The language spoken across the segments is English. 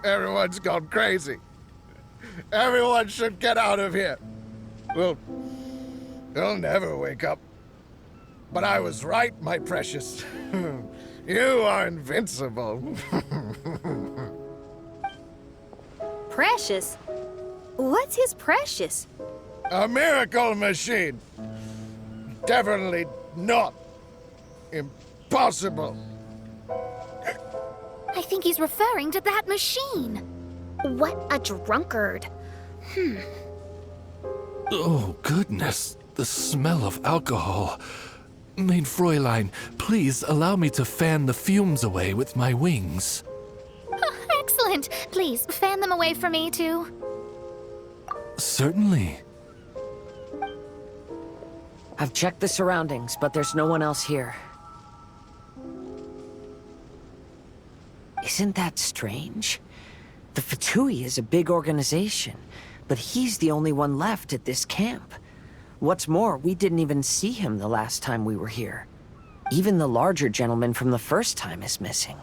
Everyone's gone crazy. Everyone should get out of here. We'll never wake up. But I was right, my precious. You are invincible. Precious? What's his precious? A miracle machine. Definitely not impossible. I think he's referring to that machine. What a drunkard. Oh, goodness. The smell of alcohol. Mein Fräulein, please allow me to fan the fumes away with my wings. Excellent. Please, fan them away from me, too. Certainly. I've checked the surroundings, but there's no one else here. Isn't that strange? The Fatui is a big organization, but he's the only one left at this camp. What's more, we didn't even see him the last time we were here. Even the larger gentleman from the first time is missing.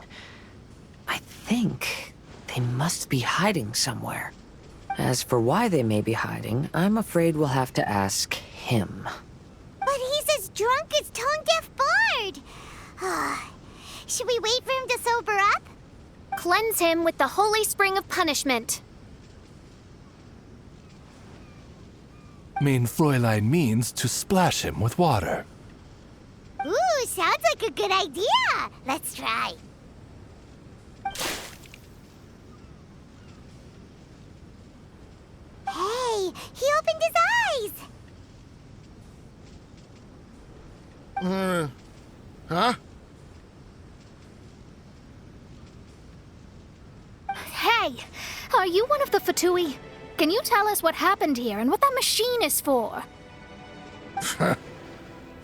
I think they must be hiding somewhere. As for why they may be hiding, I'm afraid we'll have to ask him. But he's as drunk as tone-deaf Bard. Should we wait for him to sober up? Cleanse him with the holy spring of punishment. Mein Fräulein means to splash him with water. Ooh, sounds like a good idea. Let's try. Hey, he opened his eyes. Huh? Hey, are you one of the Fatui? Can you tell us what happened here and what that machine is for?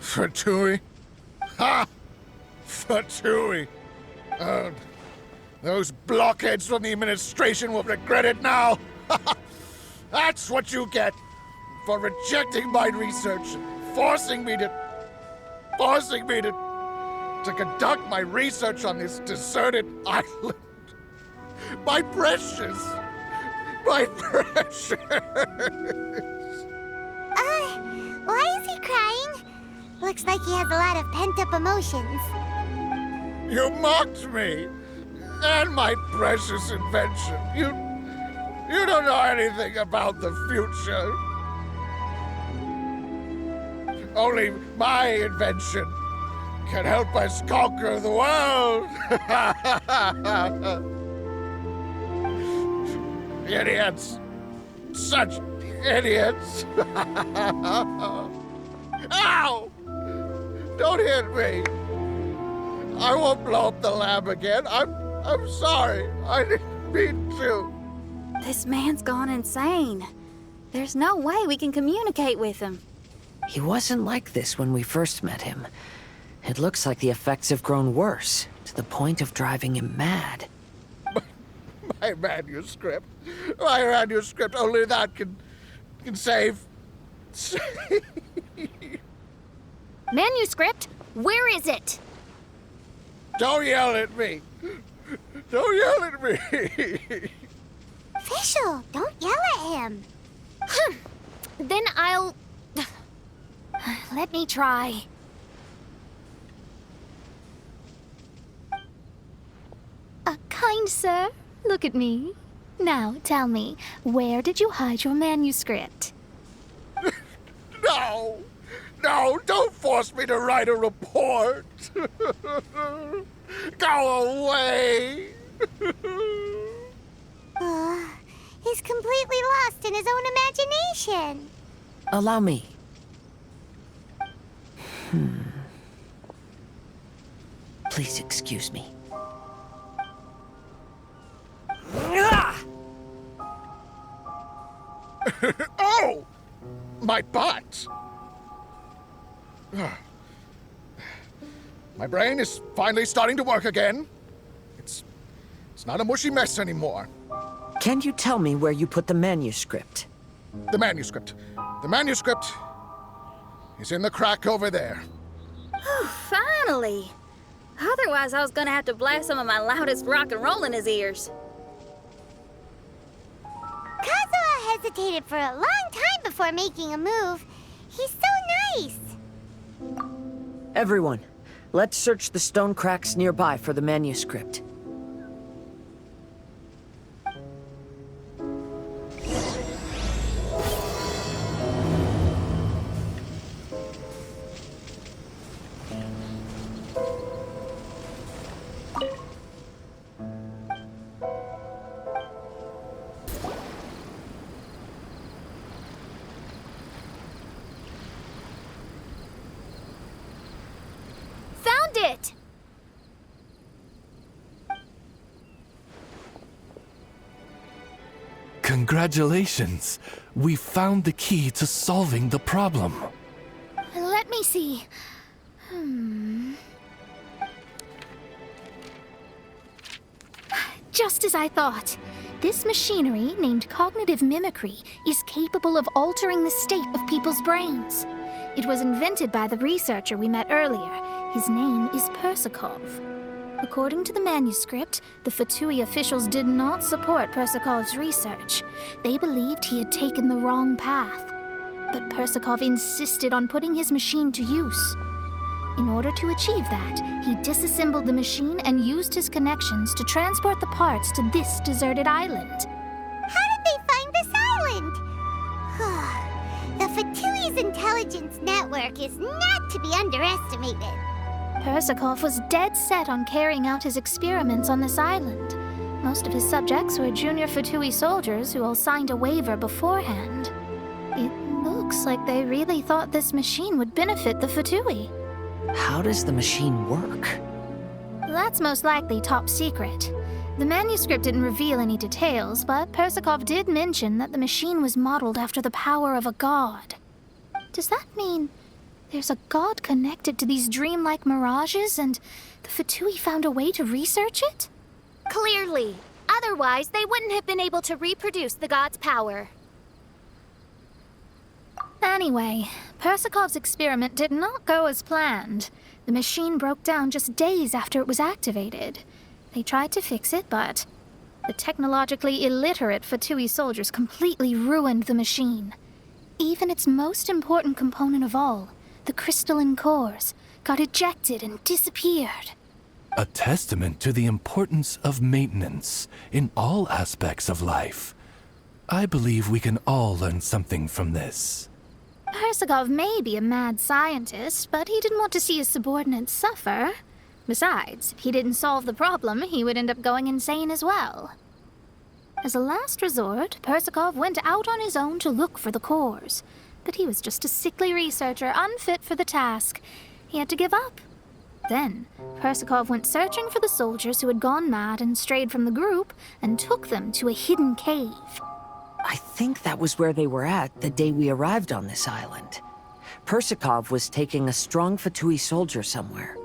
Fatui? Ha! Fatui! Those blockheads from the administration will regret it now! That's what you get for rejecting my research and forcing me to conduct my research on this deserted island. My precious! My precious! Why is he crying? Looks like he has a lot of pent-up emotions. You mocked me! And my precious invention. You don't know anything about the future. Only my invention can help us conquer the world! Idiots! Such idiots! Ow! Don't hit me! I won't blow up the lab again. I'm sorry. I didn't mean to. This man's gone insane. There's no way we can communicate with him. He wasn't like this when we first met him. It looks like the effects have grown worse, to the point of driving him mad. My manuscript. My manuscript. Only that can save. Manuscript? Where is it? Don't yell at me. Don't yell at me. Official, don't yell at him. Then I'll... Let me try. Kind sir, look at me. Now, tell me, where did you hide your manuscript? No. No, don't force me to write a report. Go away. He's completely lost in his own imagination. Allow me. Please excuse me. Oh! My butt! My brain is finally starting to work again. It's not a mushy mess anymore. Can you tell me where you put the manuscript? The manuscript. The manuscript is in the crack over there. Finally! Otherwise, I was gonna have to blast some of my loudest rock and roll in his ears. Kazuha hesitated for a long time before making a move. He's so nice. Everyone, let's search the stone cracks nearby for the manuscript. Found it! Congratulations! We found the key to solving the problem. Let me see. Just as I thought. This machinery, named cognitive mimicry, is capable of altering the state of people's brains. It was invented by the researcher we met earlier. His name is Persakov. According to the manuscript, the Fatui officials did not support Persakov's research. They believed he had taken the wrong path. But Persakov insisted on putting his machine to use. In order to achieve that, he disassembled the machine and used his connections to transport the parts to this deserted island. How did they find this island? The Fatui's intelligence network is not to be underestimated. Persakov was dead set on carrying out his experiments on this island. Most of his subjects were junior Fatui soldiers who all signed a waiver beforehand. It looks like they really thought this machine would benefit the Fatui. How does the machine work? That's most likely top secret. The manuscript didn't reveal any details, but Persakov did mention that the machine was modeled after the power of a god. Does that mean there's a god connected to these dreamlike mirages, and the Fatui found a way to research it? Clearly. Otherwise, they wouldn't have been able to reproduce the god's power. Anyway, Persakov's experiment did not go as planned. The machine broke down just days after it was activated. They tried to fix it, but the technologically illiterate Fatui soldiers completely ruined the machine. Even its most important component of all, the crystalline cores, got ejected and disappeared. A testament to the importance of maintenance in all aspects of life. I believe we can all learn something from this. Persakov may be a mad scientist, but he didn't want to see his subordinates suffer. Besides, if he didn't solve the problem, he would end up going insane as well. As a last resort, Persakov went out on his own to look for the cores. But he was just a sickly researcher, unfit for the task. He had to give up. Then, Persakov went searching for the soldiers who had gone mad and strayed from the group, and took them to a hidden cave. I think that was where they were at the day we arrived on this island. Persakov was taking a strong Fatui soldier somewhere.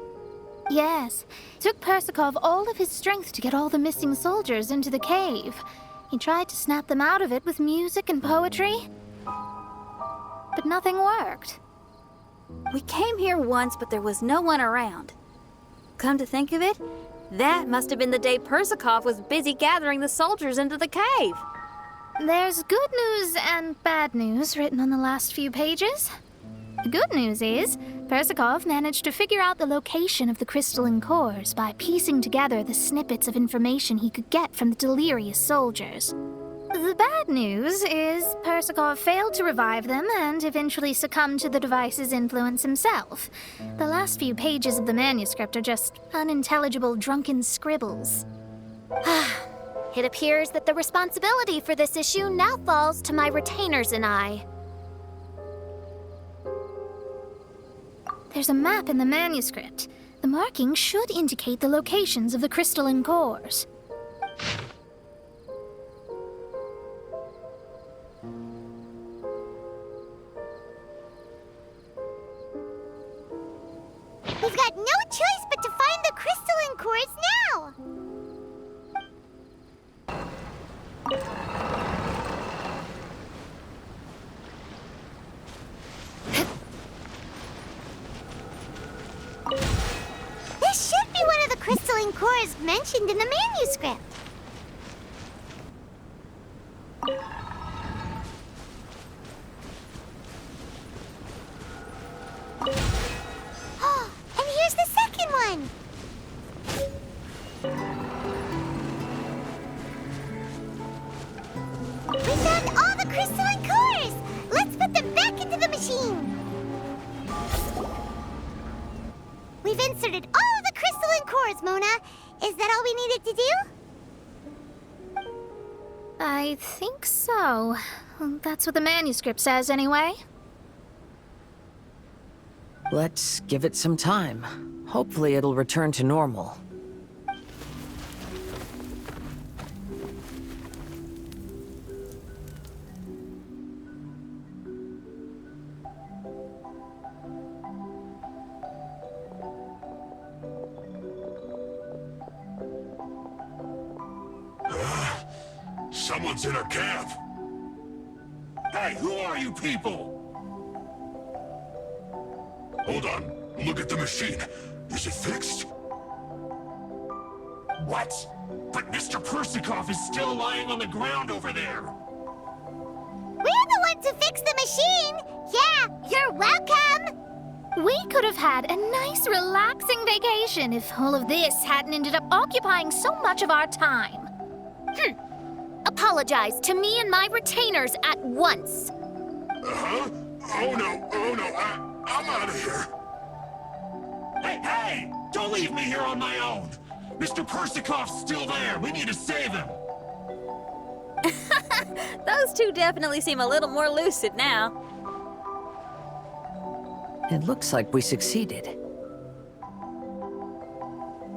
Yes, it took Persakov all of his strength to get all the missing soldiers into the cave. He tried to snap them out of it with music and poetry, but nothing worked. We came here once, but there was no one around. Come to think of it, that must have been the day Persakov was busy gathering the soldiers into the cave. There's good news and bad news written on the last few pages. The good news is, Persakov managed to figure out the location of the crystalline cores by piecing together the snippets of information he could get from the delirious soldiers. The bad news is Persakov failed to revive them and eventually succumbed to the device's influence himself. The last few pages of the manuscript are just unintelligible drunken scribbles. It appears that the responsibility for this issue now falls to my retainers and I. There's a map in the manuscript. The markings should indicate the locations of the crystalline cores. We've got no choice but to find the crystalline cores now! This should be cores mentioned in the manuscript. Oh, and here's the second one. We found all the crystalline cores! Let's put them back into the machine! We've inserted all the crystalline cores, Mona. Is that all we needed to do? I think so. That's what the manuscript says, anyway. Let's give it some time. Hopefully it'll return to normal. Someone's in our camp. Hey, who are you people? Hold on. Look at the machine. Is it fixed? What? But Mr. Persikov is still lying on the ground over there. We're the ones who fixed the machine! Yeah, you're welcome! We could have had a nice, relaxing vacation if all of this hadn't ended up occupying so much of our time. Apologize to me and my retainers at once. Huh? Oh no, I'm out of here. Hey! Don't leave me here on my own! Mr. Persikov's still there! We need to save him! Those two definitely seem a little more lucid now. It looks like we succeeded. Yay!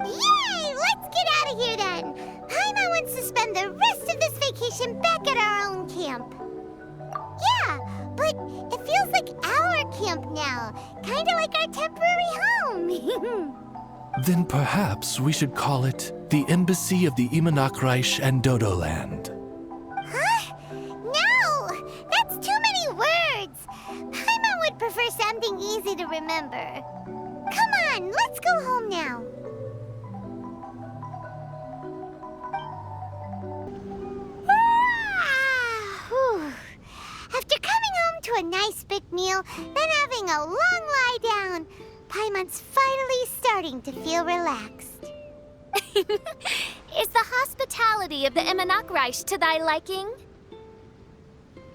Let's get out of here then! Paimon wants to spend the rest of this vacation back at our own camp. Yeah, but it feels like our camp now. Kinda like our temporary home. Then perhaps we should call it the Embassy of the Imanakreich and Dodoland. Huh? No! That's too many words! Paimon would prefer something easy to remember. Come on, let's go home now. After coming home to a nice big meal, then having a long lie down, Paimon's finally starting to feel relaxed. Is the hospitality of the Imanakreich to thy liking?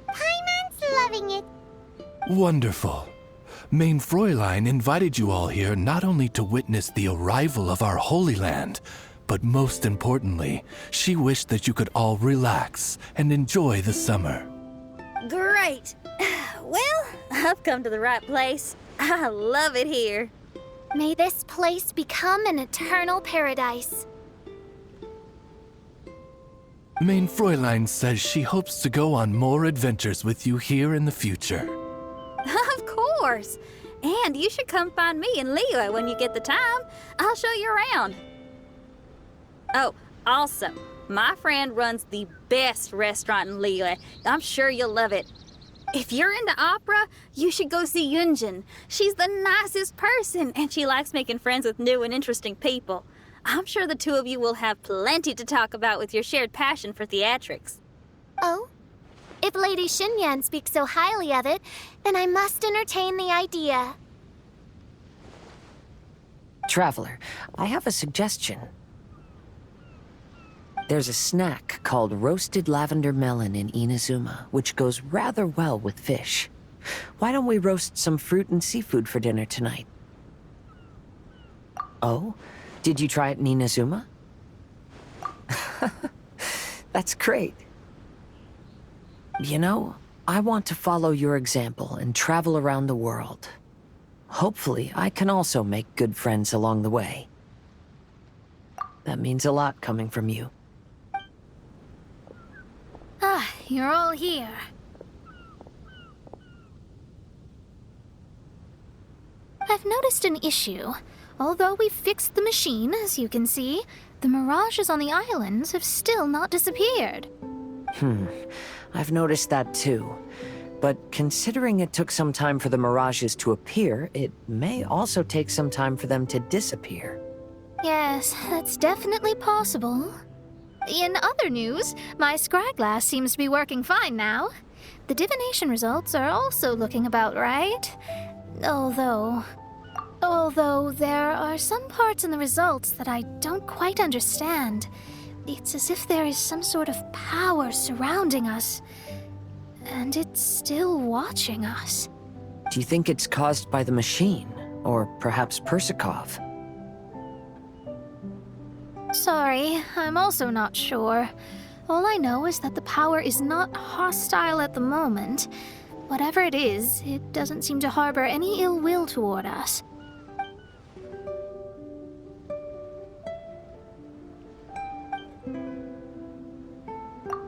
Paimon's loving it. Wonderful. Main Fräulein invited you all here not only to witness the arrival of our Holy Land, but most importantly, she wished that you could all relax and enjoy the summer. Great. Well, I've come to the right place. I love it here. May this place become an eternal paradise. Main Fräulein says she hopes to go on more adventures with you here in the future. Of course. And you should come find me and Leo when you get the time. I'll show you around. Oh, also, my friend runs the best restaurant in Liyue. I'm sure you'll love it. If you're into opera, you should go see Yunjin. She's the nicest person, and she likes making friends with new and interesting people. I'm sure the two of you will have plenty to talk about with your shared passion for theatrics. Oh? If Lady Xinyan speaks so highly of it, then I must entertain the idea. Traveler, I have a suggestion. There's a snack called roasted lavender melon in Inazuma, which goes rather well with fish. Why don't we roast some fruit and seafood for dinner tonight? Oh? Did you try it in Inazuma? That's great. You know, I want to follow your example and travel around the world. Hopefully, I can also make good friends along the way. That means a lot coming from you. Ah, you're all here. I've noticed an issue. Although we've fixed the machine, as you can see, the mirages on the islands have still not disappeared. I've noticed that too. But considering it took some time for the mirages to appear, it may also take some time for them to disappear. Yes, that's definitely possible. In other news, my scryglass seems to be working fine now. The divination results are also looking about right. Although there are some parts in the results that I don't quite understand. It's as if there is some sort of power surrounding us, and it's still watching us. Do you think it's caused by the machine? Or perhaps Persikov? Sorry, I'm also not sure. All I know is that the power is not hostile at the moment. Whatever it is, it doesn't seem to harbor any ill will toward us.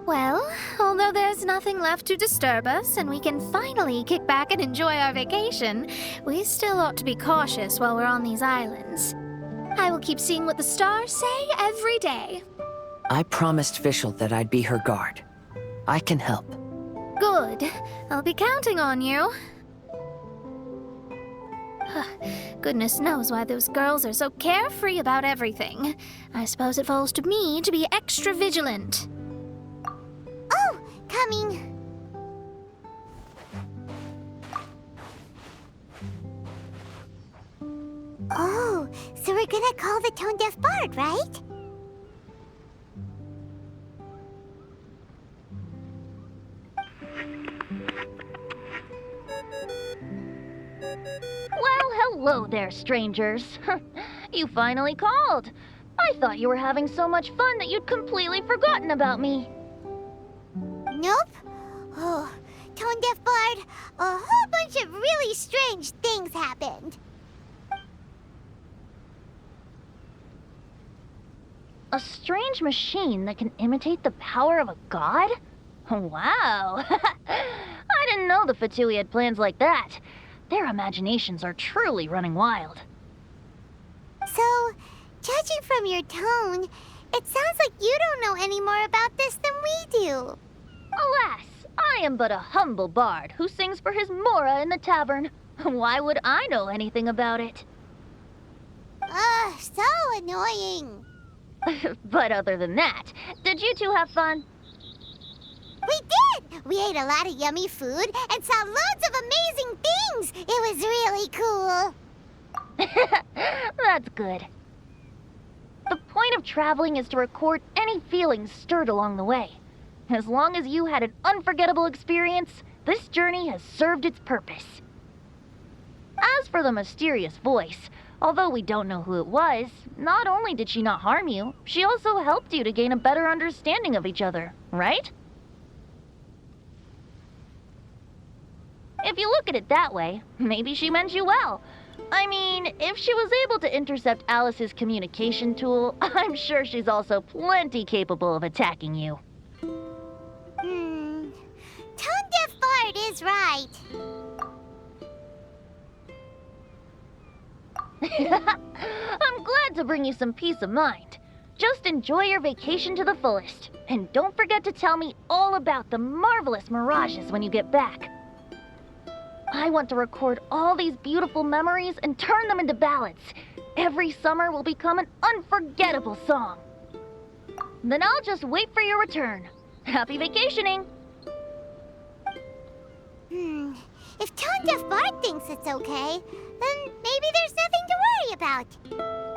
Well, although there's nothing left to disturb us and we can finally kick back and enjoy our vacation, we still ought to be cautious while we're on these islands. I will keep seeing what the stars say every day. I promised Fischl that I'd be her guard. I can help. Good. I'll be counting on you. Goodness knows why those girls are so carefree about everything. I suppose it falls to me to be extra vigilant. Oh, coming. Oh, so we're gonna call the tone-deaf bard, right? Well, hello there, strangers. You finally called. I thought you were having so much fun that you'd completely forgotten about me. Nope. Oh, tone-deaf bard, a whole bunch of really strange things happened. A strange machine that can imitate the power of a god? Wow. I didn't know the Fatui had plans like that. Their imaginations are truly running wild. So, judging from your tone, it sounds like you don't know any more about this than we do. Alas, I am but a humble bard who sings for his Mora in the tavern. Why would I know anything about it? Ugh, so annoying. But other than that, did you two have fun? We did! We ate a lot of yummy food and saw loads of amazing things! It was really cool! That's good. The point of traveling is to record any feelings stirred along the way. As long as you had an unforgettable experience, this journey has served its purpose. As for the mysterious voice, although we don't know who it was, not only did she not harm you, she also helped you to gain a better understanding of each other, right? If you look at it that way, maybe she meant you well. I mean, if she was able to intercept Alice's communication tool, I'm sure she's also plenty capable of attacking you. Tone-deaf bard is right. I'm glad to bring you some peace of mind. Just enjoy your vacation to the fullest. And don't forget to tell me all about the marvelous mirages when you get back. I want to record all these beautiful memories and turn them into ballads. Every summer will become an unforgettable song. Then I'll just wait for your return. Happy vacationing! If Tone-deaf bard thinks it's okay, then maybe there's nothing to worry about.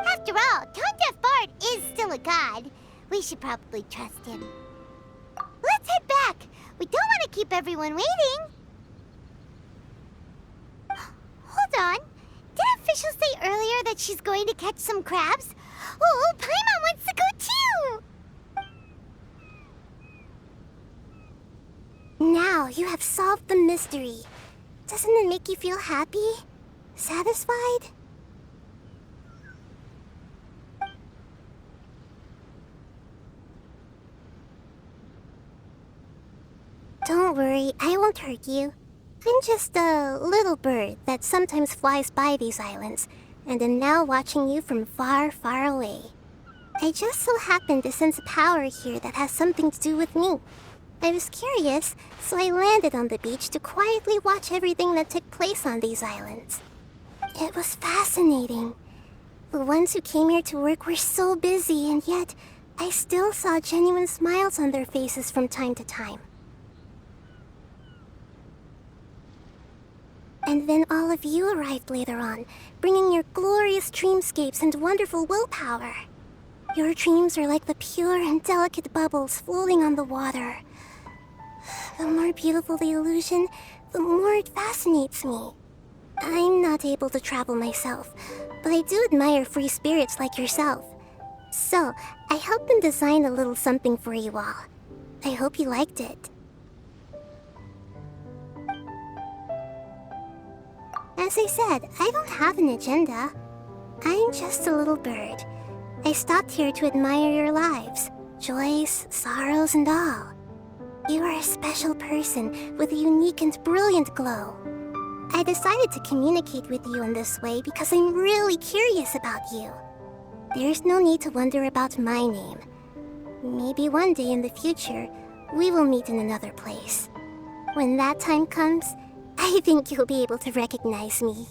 After all, Tone-deaf bard is still a god. We should probably trust him. Let's head back. We don't want to keep everyone waiting. Hold on. Didn't Fischl say earlier that she's going to catch some crabs? Oh, Paimon wants to go too! Now you have solved the mystery. Doesn't it make you feel happy? Satisfied? Don't worry, I won't hurt you. I'm just a little bird that sometimes flies by these islands, and am now watching you from far, far away. I just so happened to sense a power here that has something to do with me. I was curious, so I landed on the beach to quietly watch everything that took place on these islands. It was fascinating. The ones who came here to work were so busy, and yet I still saw genuine smiles on their faces from time to time. And then all of you arrived later on, bringing your glorious dreamscapes and wonderful willpower. Your dreams are like the pure and delicate bubbles floating on the water. The more beautiful the illusion, the more it fascinates me. I'm not able to travel myself, but I do admire free spirits like yourself. So, I helped them design a little something for you all. I hope you liked it. As I said, I don't have an agenda. I'm just a little bird. I stopped here to admire your lives, joys, sorrows, and all. You are a special person with a unique and brilliant glow. I decided to communicate with you in this way because I'm really curious about you. There's no need to wonder about my name. Maybe one day in the future, we will meet in another place. When that time comes, I think you'll be able to recognize me.